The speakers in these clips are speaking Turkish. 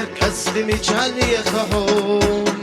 كسلمي جالي خهون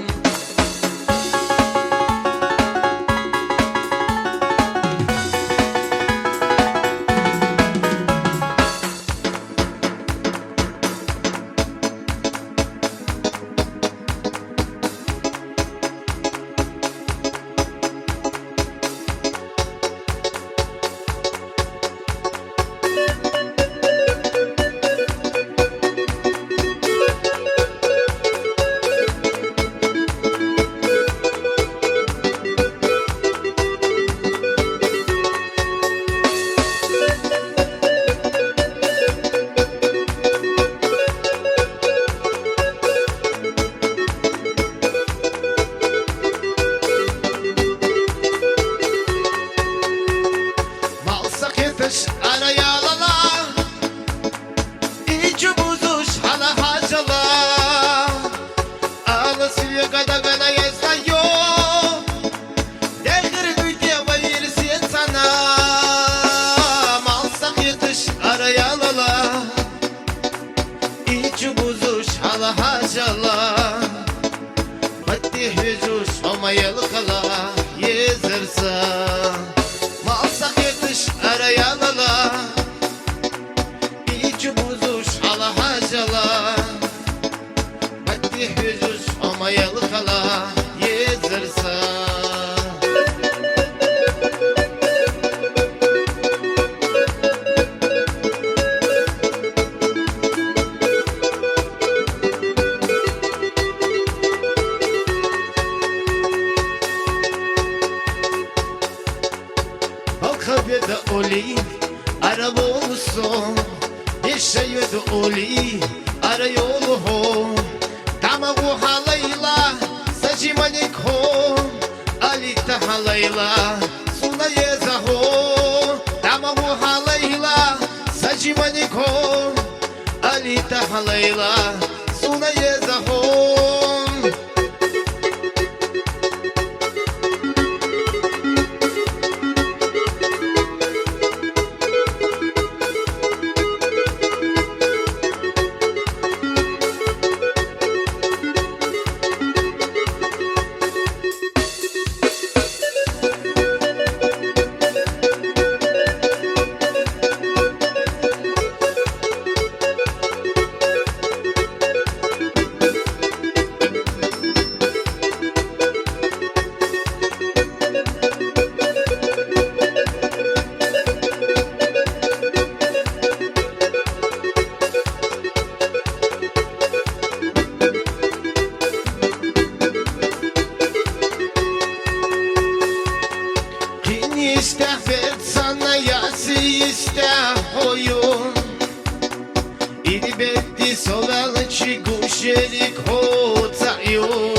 Hücus olmayalı kala yezirsa malsak yetiş arayalala İçi buzuş ala hacala Hadi hücus olmayalı kala yezirsa Kabede oli araba olsun bir şey öde oli ara yolu ho tamagu halayla saçimanik ho alita halayla suna yeza ho tamagu halayla saçimanik ho alita halayla suna yeza ho İstafet sana yası istahoyun İdi betti sovelçi guşelik hotayun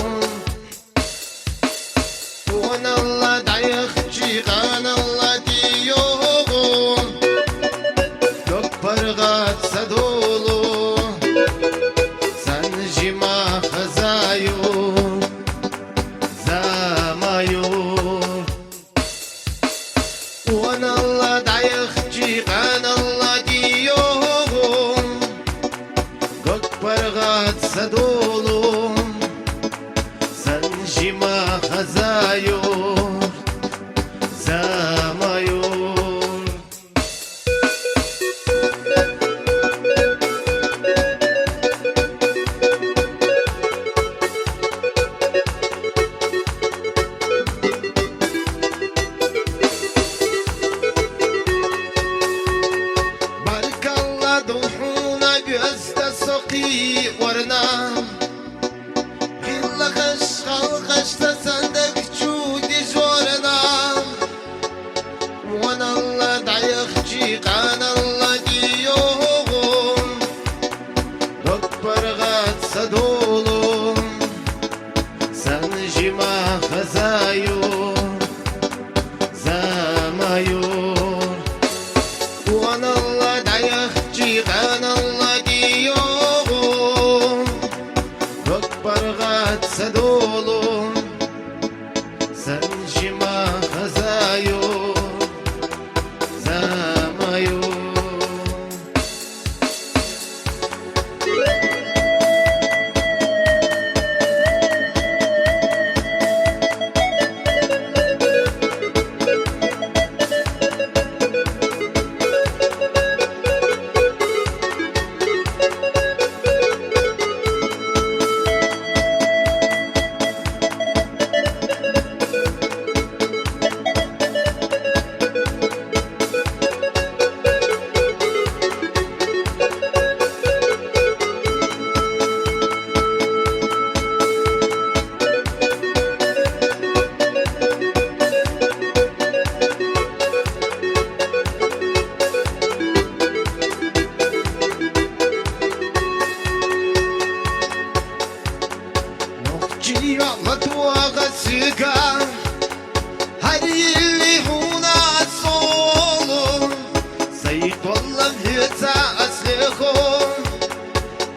Uanalla dayakçı kanalla diyon Gök pargatsa dolu Sen jima hazayun Zamayun Uanalla dayakçı kanalla diyon Gök pargatsa dolu Sen jima hazayor Zamayor Duhuna gözde soki varna Hilla kış kalkaşta sendek çudi zorna Vanalla dayakçı kanalla diyon Dok pargatsa dolu Sen jima hazayor Zamayor Vanalla dayakçı kanalla diyon Gök pargatsa dolu Sen jima hazayor Zamayor وغسقا هري اللي هنا صولو سيد والله بيتا أسلخو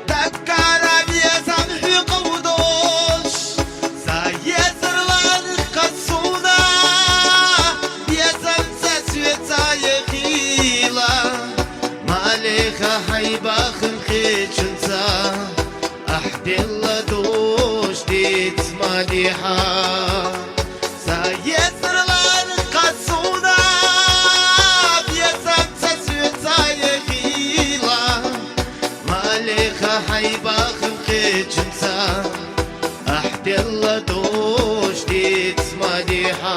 دكارا بيزم في قودوش سايزر والقصونا بيزم سسويتا يخيلا ماليخا حيباخن خيشنسا أحدي الله دوش ديت ماليحا سايزر والقصونا بيزم سسويتا يخيلا ماليخا حيباخن خيشنسا أحدي الله دوش ديت ماليحا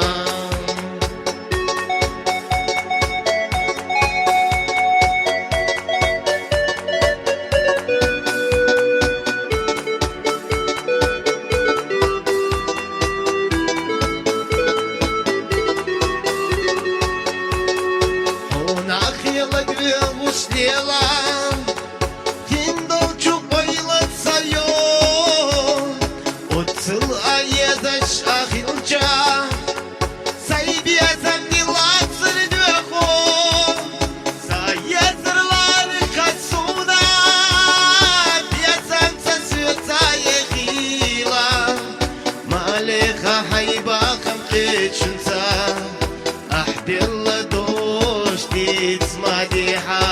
Лела, киндалчу байлатса йо, отцыл аедаш ахилча, сайбезем дилацыр дөхо, саезырлары касуна, безем сәсөтса ехила, малеха хайбахым кечунса, ахделла дош диц мадиха.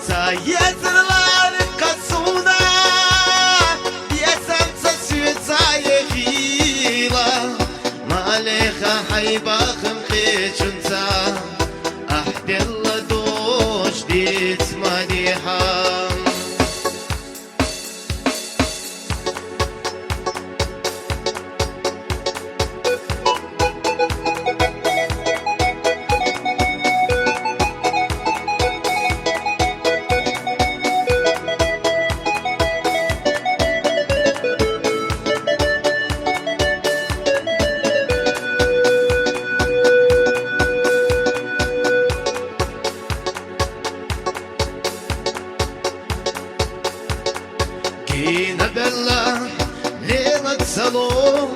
Саезрлар касуна, бьесам сосвица ехила, малеха хайбахым хечунца, ахделла дош диц мадиха. Кина белла лела цало,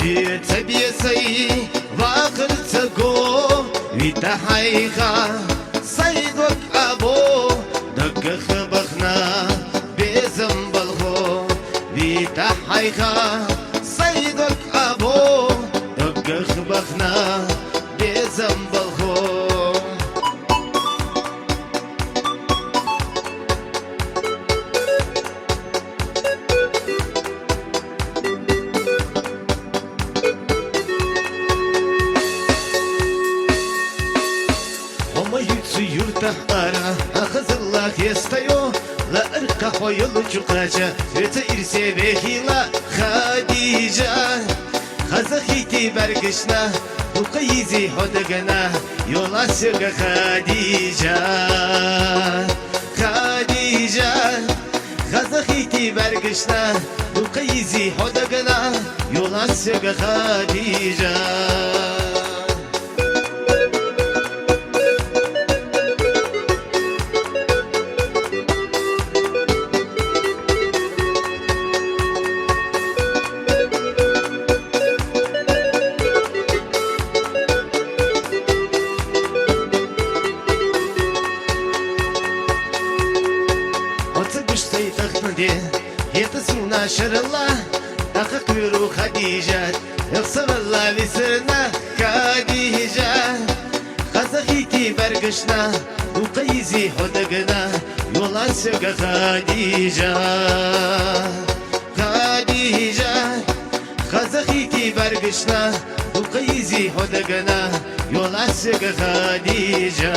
и тебе сай вахр цаго, вита хайха сайдок або, дагах бахна безам балхо, вита хайха сайдок або, дагах бахна безам балхо. Yurtahara Hazırlak yestayo La ırka hoyulu çukaca Öte irse vehila Khadija Khazahiti bergışna Ukayizi hodagana Yola süga Khadija Khadija Khazahiti bergışna Ukayizi hodagana Yola süga Khadija يتسمنا شر الله أخكر خديجة يقسم الله لسرنا خديجة خزخيتي برقشنا وقيزي حدقنا يولا سيقى خديجة خديجة خزخيتي برقشنا وقيزي حدقنا يولا سيقى خديجة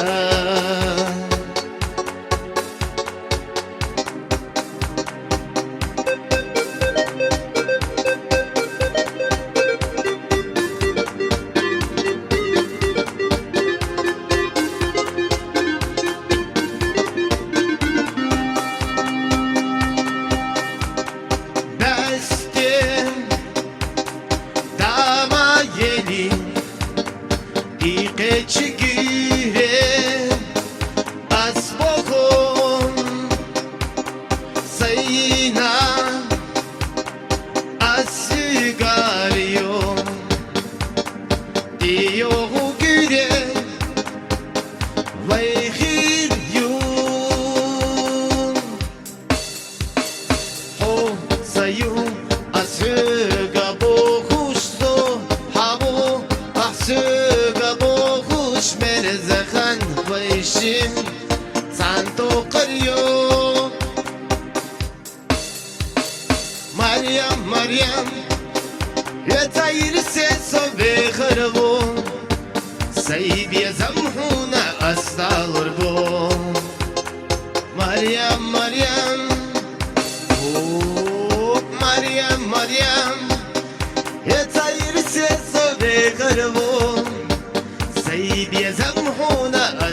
Sayina Asiga مريم مريم مريم يا تاير سيسو بخربو سيب يا زمحونا أستغر بو مريم مريم مريم مريم يا تاير سيسو بخربو سيب يا زمحونا